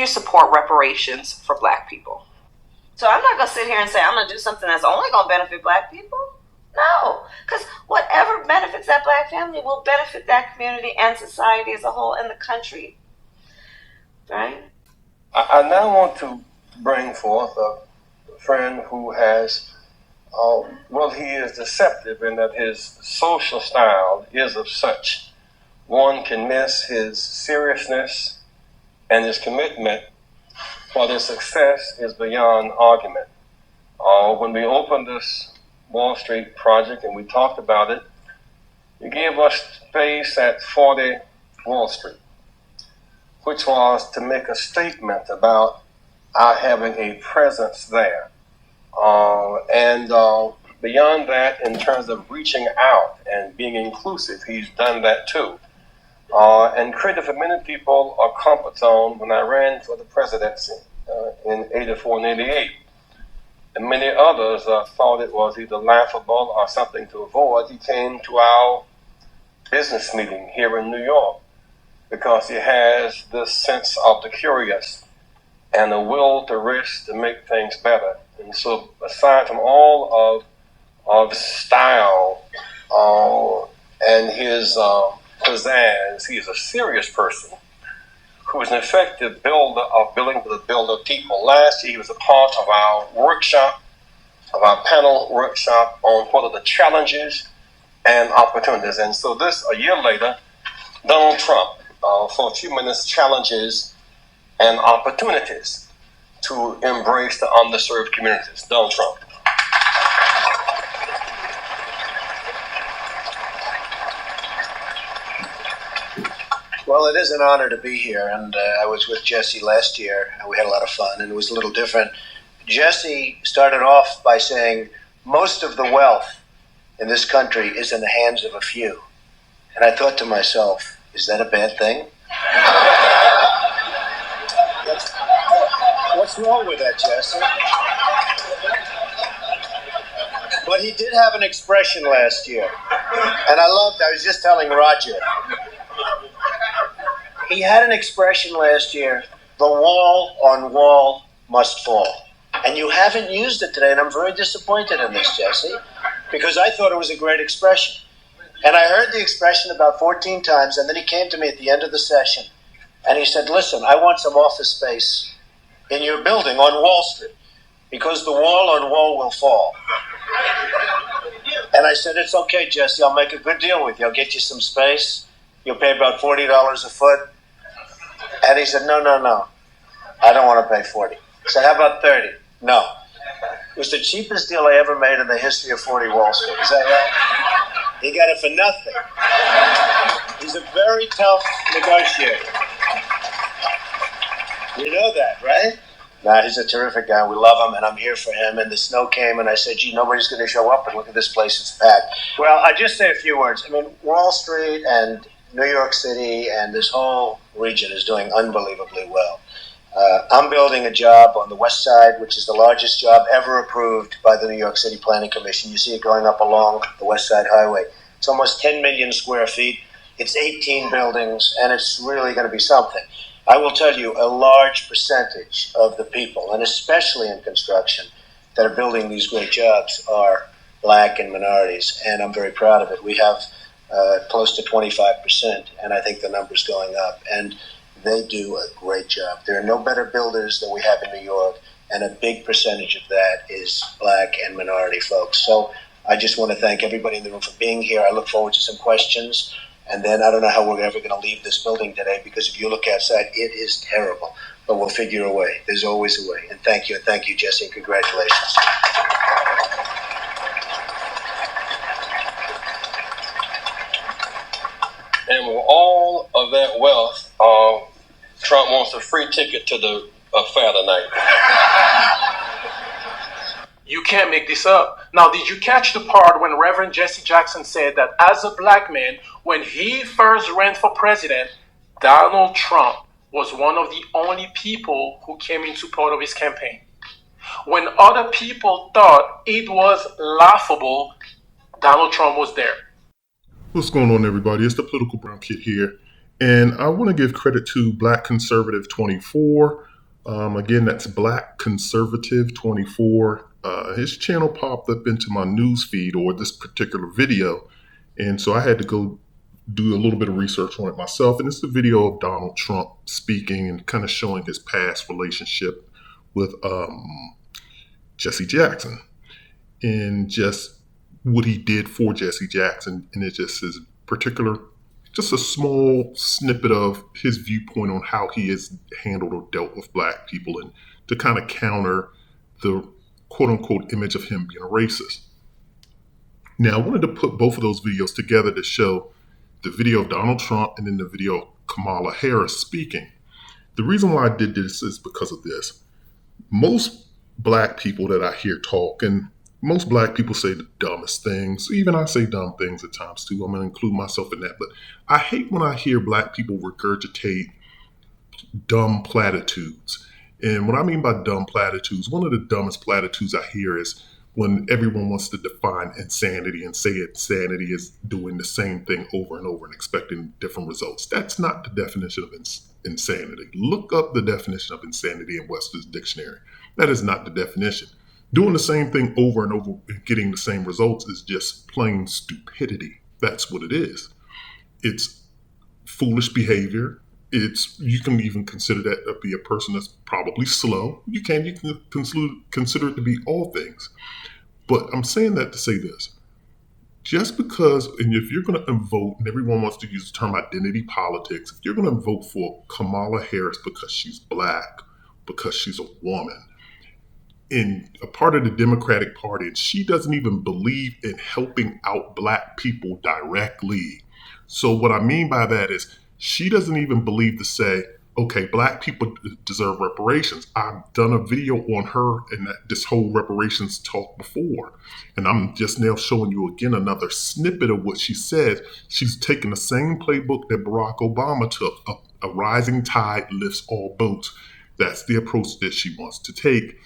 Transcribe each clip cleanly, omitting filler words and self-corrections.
support reparations for Black people. So I'm not going to sit here and say I'm going to do something that's only going to benefit Black people. No, because whatever benefits that Black family will benefit that community and society as a whole and the country. Right? I now want to bring forth a friend who has, he is deceptive in that his social style is of such. One can miss his seriousness and his commitment, while his success is beyond argument. When we opened this Wall Street project and we talked about it, he gave us space at 40 Wall Street, which was to make a statement about our having a presence there. Beyond that, in terms of reaching out and being inclusive, he's done that too. And created for many people a comfort zone when I ran for the presidency in 84 and 88. And many others thought it was either laughable or something to avoid. He came to our business meeting here in New York because he has this sense of the curious and a will to risk to make things better. And so aside from all of style and his pizzazz, he is a serious person who is an effective builder of building with a builder of people. Last year he was a part of our workshop, of our panel workshop on what are the challenges and opportunities. And so this, a year later, Donald Trump, for a few minutes, challenges and opportunities to embrace the underserved communities. Donald Trump. Well, it is an honor to be here, and I was with Jesse last year, and we had a lot of fun, and it was a little different. Jesse started off by saying, most of the wealth in this country is in the hands of a few. And I thought to myself, is that a bad thing? What's wrong with that, Jesse? But he did have an expression last year, and I was just telling Roger, he had an expression last year, the wall on wall must fall. And you haven't used it today, and I'm very disappointed in this, Jesse, because I thought it was a great expression. And I heard the expression about 14 times, and then he came to me at the end of the session, and he said, listen, I want some office space in your building on Wall Street, because the wall on wall will fall. And I said, it's okay, Jesse, I'll make a good deal with you. I'll get you some space. You'll pay about $40 a foot. And he said, no, I don't want to pay 40. I said, how about 30? No. It was the cheapest deal I ever made in the history of 40 Wall Street. Is that right? He got it for nothing. He's a very tough negotiator. You know that, right? Nah, he's a terrific guy. We love him, and I'm here for him. And the snow came, and I said, gee, nobody's going to show up, and look at this place, it's packed. Well, I'll just say a few words. I mean, Wall Street and New York City and this whole region is doing unbelievably well. I'm building a job on the west side, which is the largest job ever approved by the New York City Planning Commission. You see it going up along the West Side Highway. It's almost 10 million square feet. It's 18 buildings, and it's really going to be something. I will tell you, a large percentage of the people, and especially in construction, that are building these great jobs are Black and minorities, and I'm very proud of it. We have close to 25%, and I think the number's going up. And they do a great job. There are no better builders than we have in New York, and a big percentage of that is Black and minority folks. So I just want to thank everybody in the room for being here. I look forward to some questions, and then I don't know how we're ever going to leave this building today, because if you look outside, it is terrible. But we'll figure a way. There's always a way. And thank you, Jesse, and congratulations. And with all of that wealth, Trump wants a free ticket to the affair tonight. You can't make this up. Now, did you catch the part when Reverend Jesse Jackson said that as a Black man, when he first ran for president, Donald Trump was one of the only people who came in support of his campaign? When other people thought it was laughable, Donald Trump was there. What's going on, everybody? It's the Political Brown Kid here, and I want to give credit to Black Conservative 24 Again, that's Black Conservative 24. His channel popped up into my news feed, or this particular video, and so I had to go do a little bit of research on it myself. And it's a video of Donald Trump speaking and kind of showing his past relationship with Jesse Jackson, and just what he did for Jesse Jackson. And it just is just a small snippet of his viewpoint on how he has handled or dealt with Black people, and to kind of counter the quote unquote image of him being a racist. Now, I wanted to put both of those videos together to show the video of Donald Trump and then the video of Kamala Harris speaking. The reason why I did this is because of this. Most Black people that I hear talk, and most Black people say the dumbest things. Even I say dumb things at times too. I'm going to include myself in that. But I hate when I hear Black people regurgitate dumb platitudes. And what I mean by dumb platitudes, one of the dumbest platitudes I hear is when everyone wants to define insanity and say insanity is doing the same thing over and over and expecting different results. That's not the definition of insanity. Look up the definition of insanity in Webster's dictionary. That is not the definition. Doing the same thing over and over and getting the same results is just plain stupidity. That's what it is. It's foolish behavior. You can even consider that to be a person that's probably slow. You can consider it to be all things. But I'm saying that to say this. Just because, and if you're going to vote, and everyone wants to use the term identity politics, if you're going to vote for Kamala Harris because she's Black, because she's a woman, and a part of the Democratic Party, and she doesn't even believe in helping out Black people directly. So what I mean by that is she doesn't even believe to say, okay, Black people deserve reparations. I've done a video on her and this whole reparations talk before. And I'm just now showing you again another snippet of what she said. She's taken the same playbook that Barack Obama took. A rising tide lifts all boats. That's the approach that she wants to take.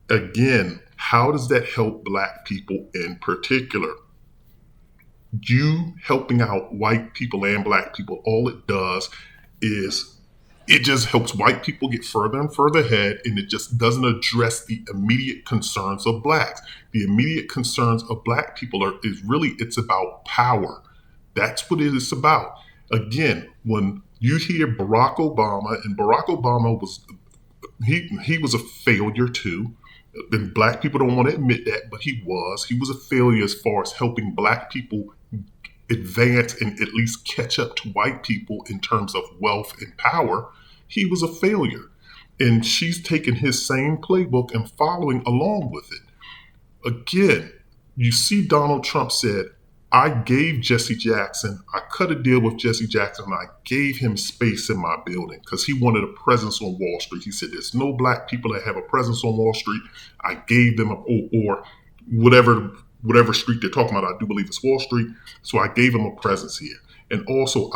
Again, how does that help Black people in particular? You helping out white people and Black people, all it does is it just helps white people get further and further ahead, and it just doesn't address the immediate concerns of Blacks. The immediate concerns of Black people it's about power. That's what it is about. Again, when you hear Barack Obama, and Barack Obama he was a failure too. And Black people don't want to admit that, but he was a failure as far as helping Black people advance and at least catch up to white people in terms of wealth and power. He was a failure. And she's taken his same playbook and following along with it. Again, you see Donald Trump said, I gave Jesse Jackson, I cut a deal with Jesse Jackson, and I gave him space in my building because he wanted a presence on Wall Street. He said, there's no Black people that have a presence on Wall Street. I gave them, or whatever street they're talking about, I do believe it's Wall Street. So I gave him a presence here. And also,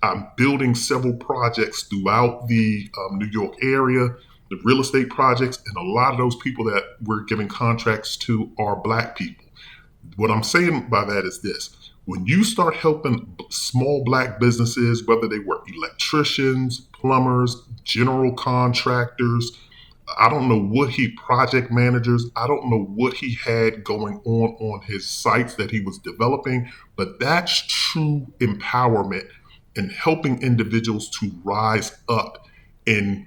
I'm building several projects throughout the New York area, the real estate projects, and a lot of those people that we're giving contracts to are Black people. What I'm saying by that is this. When you start helping small Black businesses, whether they were electricians, plumbers, general contractors, I don't know what project managers, I don't know what he had going on his sites that he was developing, but that's true empowerment and helping individuals to rise up and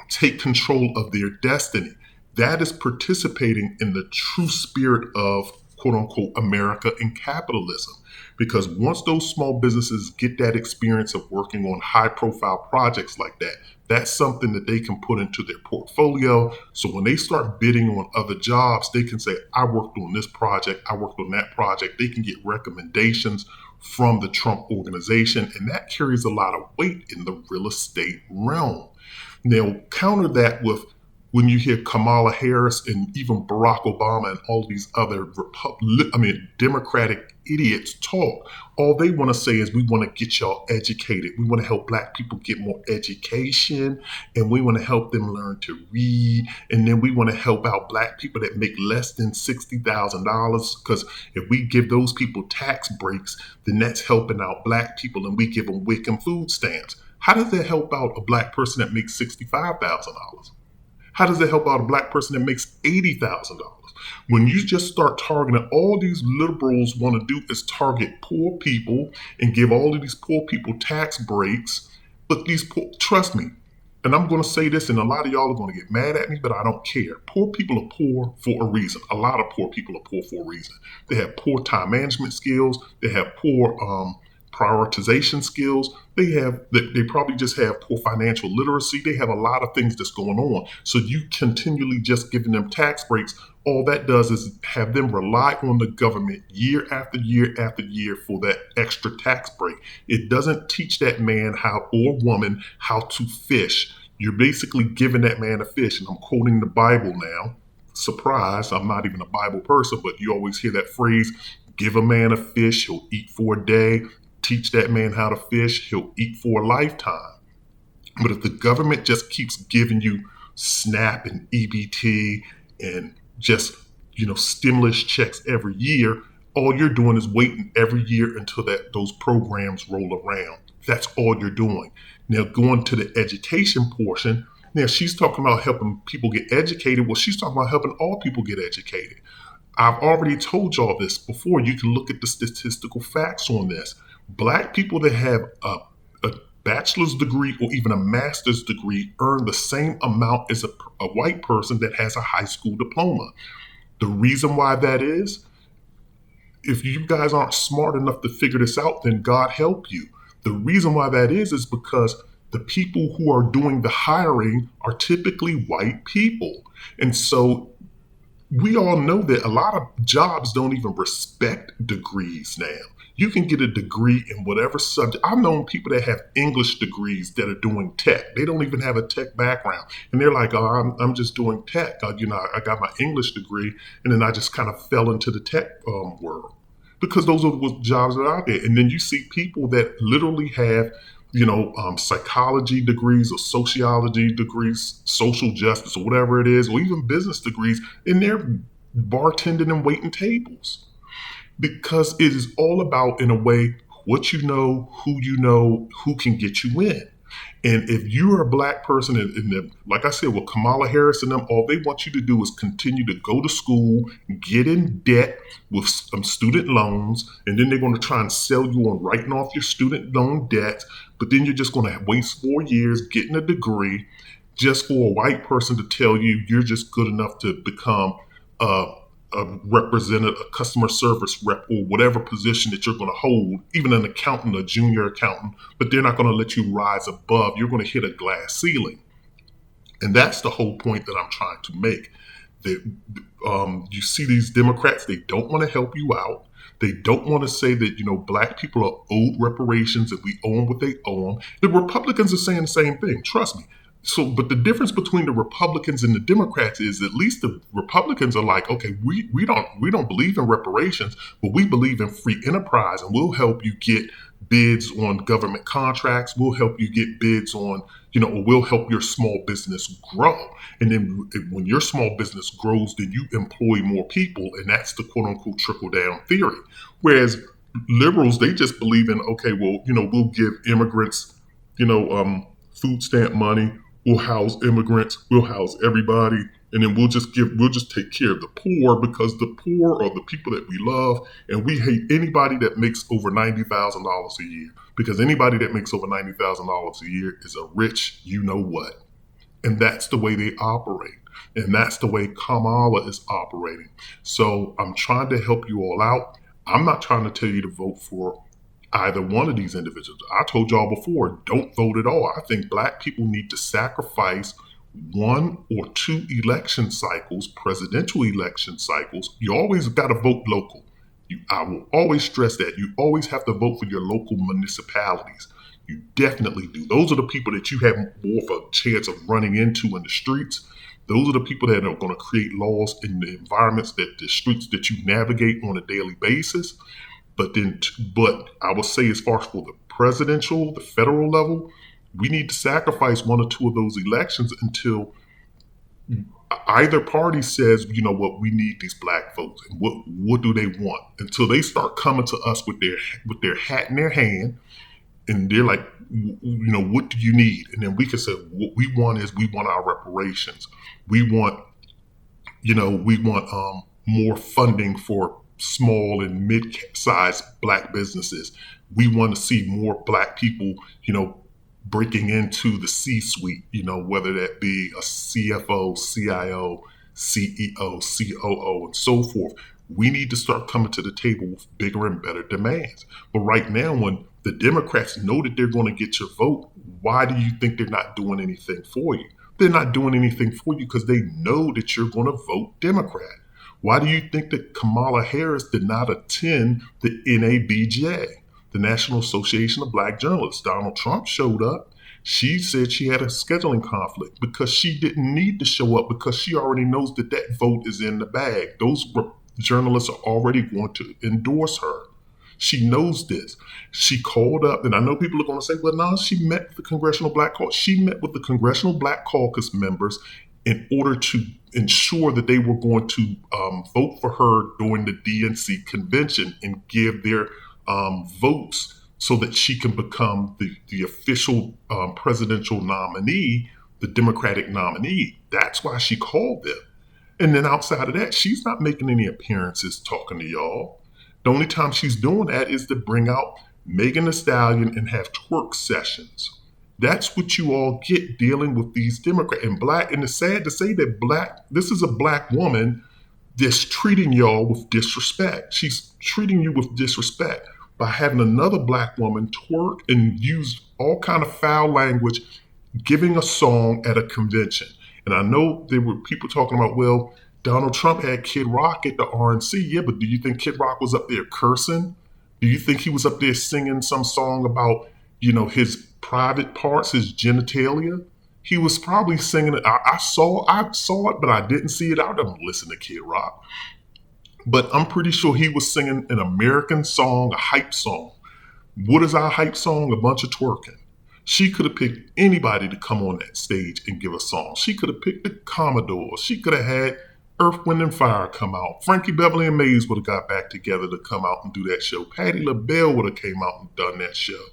take control of their destiny. That is participating in the true spirit of quote unquote America and capitalism. Because once those small businesses get that experience of working on high profile projects like that, that's something that they can put into their portfolio. So when they start bidding on other jobs, they can say, I worked on this project, I worked on that project. They can get recommendations from the Trump organization, and that carries a lot of weight in the real estate realm. Now, counter that with when you hear Kamala Harris and even Barack Obama and all these other Democratic idiots talk, all they want to say is we want to get y'all educated. We want to help Black people get more education, and we want to help them learn to read. And then we want to help out Black people that make less than $60,000, because if we give those people tax breaks, then that's helping out Black people, and we give them WIC and food stamps. How does that help out a black person that makes $65,000? How does it help out a black person that makes $80,000? When you just start targeting, all these liberals want to do is target poor people and give all of these poor people tax breaks. But these poor, trust me, and I'm going to say this, and a lot of y'all are going to get mad at me, but I don't care. Poor people are poor for a reason. A lot of poor people are poor for a reason. They have poor time management skills. They have poor prioritization skills. They probably just have poor financial literacy. They have a lot of things that's going on. So you continually just giving them tax breaks, all that does is have them rely on the government year after year after year for that extra tax break. It doesn't teach that man or woman how to fish. You're basically giving that man a fish. And I'm quoting the Bible now. Surprise, I'm not even a Bible person, but you always hear that phrase, give a man a fish, he'll eat for a day. Teach that man how to fish, he'll eat for a lifetime. But if the government just keeps giving you SNAP and EBT and just, stimulus checks every year, all you're doing is waiting every year until those programs roll around. That's all you're doing. Now, going to the education portion, now she's talking about helping people get educated. Well, she's talking about helping all people get educated. I've already told y'all this before. You can look at the statistical facts on this. Black people that have a bachelor's degree or even a master's degree earn the same amount as a white person that has a high school diploma. The reason why that is, if you guys aren't smart enough to figure this out, then God help you. The reason why that is because the people who are doing the hiring are typically white people. And so we all know that a lot of jobs don't even respect degrees now. You can get a degree in whatever subject. I've known people that have English degrees that are doing tech. They don't even have a tech background. And they're like, oh, I'm just doing tech. I got my English degree, and then I just kind of fell into the tech world. Because those are the jobs that are out there. And then you see people that literally have psychology degrees or sociology degrees, social justice or whatever it is, or even business degrees, and they're bartending and waiting tables. Because it is all about, in a way, what you know, who can get you in. And if you're a black person, and like I said, with Kamala Harris and them, all they want you to do is continue to go to school, get in debt with some student loans, and then they're going to try and sell you on writing off your student loan debt. But then you're just going to waste 4 years getting a degree just for a white person to tell you you're just good enough to become a representative, a customer service rep, or whatever position that you're going to hold, even an accountant, a junior accountant, but they're not going to let you rise above. You're going to hit a glass ceiling. And that's the whole point that I'm trying to make. That you see these Democrats, they don't want to help you out. They don't want to say that, black people are owed reparations and we owe them what they owe them. The Republicans are saying the same thing. Trust me. But the difference between the Republicans and the Democrats is at least the Republicans are like, okay, we don't believe in reparations, but we believe in free enterprise, and we'll help you get bids on government contracts. We'll help you get bids on, or we'll help your small business grow. And then when your small business grows, then you employ more people, and that's the quote unquote trickle down theory. Whereas liberals, they just believe in, okay, well, we'll give immigrants, food stamp money. We'll house immigrants, we'll house everybody, and then we'll just take care of the poor, because the poor are the people that we love, and we hate anybody that makes over $90,000 a year, because anybody that makes over $90,000 a year is a rich you-know-what. And that's the way they operate, and that's the way Kamala is operating. So I'm trying to help you all out. I'm not trying to tell you to vote for either one of these individuals. I told y'all before, don't vote at all. I think black people need to sacrifice 1 or 2 election cycles, presidential election cycles. You always got to vote local. I will always stress that. You always have to vote for your local municipalities. You definitely do. Those are the people that you have more of a chance of running into in the streets. Those are the people that are going to create laws in the environments, the streets that you navigate on a daily basis. But I would say, as far as for the presidential, the federal level, we need to sacrifice 1 or 2 of those elections until either party says, we need these black votes, and what do they want? Until they start coming to us with their hat in their hand, and they're like, what do you need? And then we can say, what we want is we want our reparations. We want, more funding for small and mid-sized Black businesses. We want to see more Black people, breaking into the C-suite, whether that be a CFO, CIO, CEO, COO, and so forth. We need to start coming to the table with bigger and better demands. But right now, when the Democrats know that they're going to get your vote, why do you think they're not doing anything for you? They're not doing anything for you because they know that you're going to vote Democrat. Why do you think that Kamala Harris did not attend the NABJ, the National Association of Black Journalists? Donald Trump showed up. She said she had a scheduling conflict because she didn't need to show up because she already knows that that vote is in the bag. Those journalists are already going to endorse her. She knows this. She called up, and I know people are going to say, well, no, she met with the Congressional Black Caucus. She met with the Congressional Black Caucus members in order to ensure that they were going to vote for her during the DNC convention and give their votes so that she can become the official presidential nominee, the Democratic nominee. That's why she called them. And then outside of that, she's not making any appearances talking to y'all. The only time she's doing that is to bring out Megan Thee Stallion and have twerk sessions. That's what you all get dealing with these Democrats and Black. And it's sad to say that this is a Black woman that's treating y'all with disrespect. She's treating you with disrespect by having another Black woman twerk and use all kind of foul language, giving a song at a convention. And I know there were people talking about, well, Donald Trump had Kid Rock at the RNC. Yeah, but do you think Kid Rock was up there cursing? Do you think he was up there singing some song about, his private parts, his genitalia? He was probably singing it. I saw it, but I didn't see it. I didn't listen to Kid Rock. But I'm pretty sure he was singing an American song, a hype song. What is our hype song? A bunch of twerking. She could have picked anybody to come on that stage and give a song. She could have picked the Commodores. She could have had Earth, Wind, and Fire come out. Frankie Beverly and Maze would have got back together to come out and do that show. Patti LaBelle would have came out and done that show.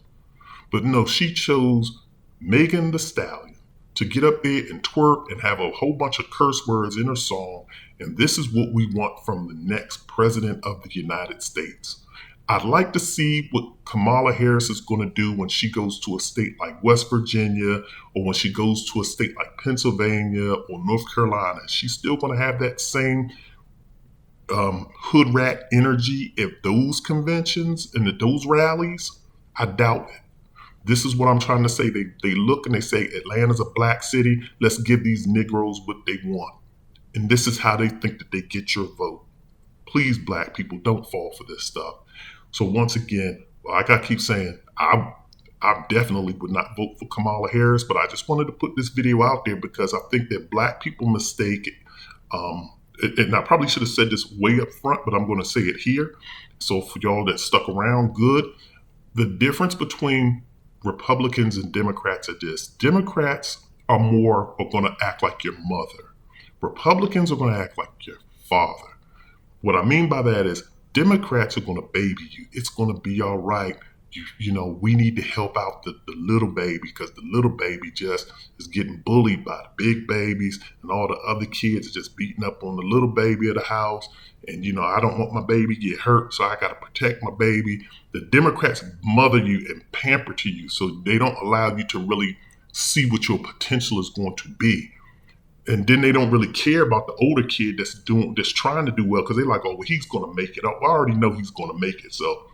But no, she chose Megan Thee Stallion to get up there and twerk and have a whole bunch of curse words in her song. And this is what we want from the next president of the United States. I'd like to see what Kamala Harris is going to do when she goes to a state like West Virginia or when she goes to a state like Pennsylvania or North Carolina. She's still going to have that same hood rat energy at those conventions and at those rallies. I doubt it. This is what I'm trying to say. They look and they say, Atlanta's a Black city. Let's give these Negroes what they want. And this is how they think that they get your vote. Please, Black people, don't fall for this stuff. So once again, like I keep saying, I definitely would not vote for Kamala Harris, but I just wanted to put this video out there because I think that Black people mistake it. And I probably should have said this way up front, but I'm going to say it here. So for y'all that stuck around, good. The difference between Republicans and Democrats are this. Democrats are going to act like your mother. Republicans are going to act like your father. What I mean by that is Democrats are going to baby you. It's going to be all right. We need to help out the little baby because the little baby just is getting bullied by the big babies and all the other kids are just beating up on the little baby of the house. And, I don't want my baby to get hurt, so I got to protect my baby. The Democrats mother you and pamper to you so they don't allow you to really see what your potential is going to be. And then they don't really care about the older kid that's trying to do well because they're like, oh, well, he's going to make it. I already know he's going to make it. So,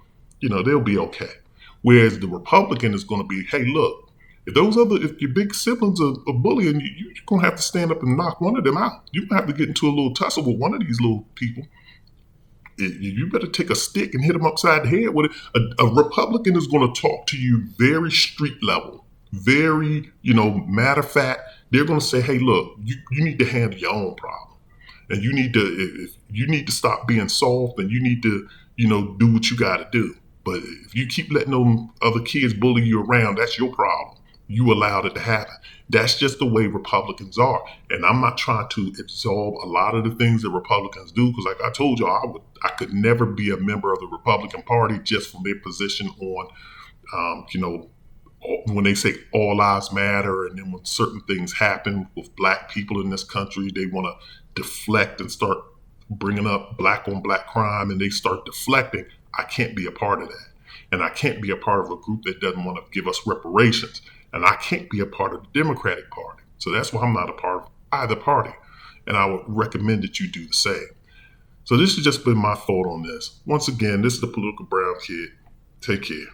they'll be okay. Whereas the Republican is going to be, hey, look, if your big siblings are bullying you, you're going to have to stand up and knock one of them out. You're going to have to get into a little tussle with one of these little people. You better take a stick and hit them upside the head with it. A Republican is going to talk to you very street level, very, matter of fact. They're going to say, hey, look, you need to handle your own problem. And you need to stop being soft and you need to, do what you got to do. But if you keep letting them other kids bully you around, that's your problem. You allowed it to happen. That's just the way Republicans are. And I'm not trying to absolve a lot of the things that Republicans do because like I told you, I could never be a member of the Republican Party just from their position on, when they say all lives matter, and then when certain things happen with black people in this country, they want to deflect and start bringing up black on black crime, and they start deflecting. I can't be a part of that. And I can't be a part of a group that doesn't want to give us reparations. And I can't be a part of the Democratic Party. So that's why I'm not a part of either party. And I would recommend that you do the same. So this has just been my thought on this. Once again, this is the Political Brown Kid. Take care.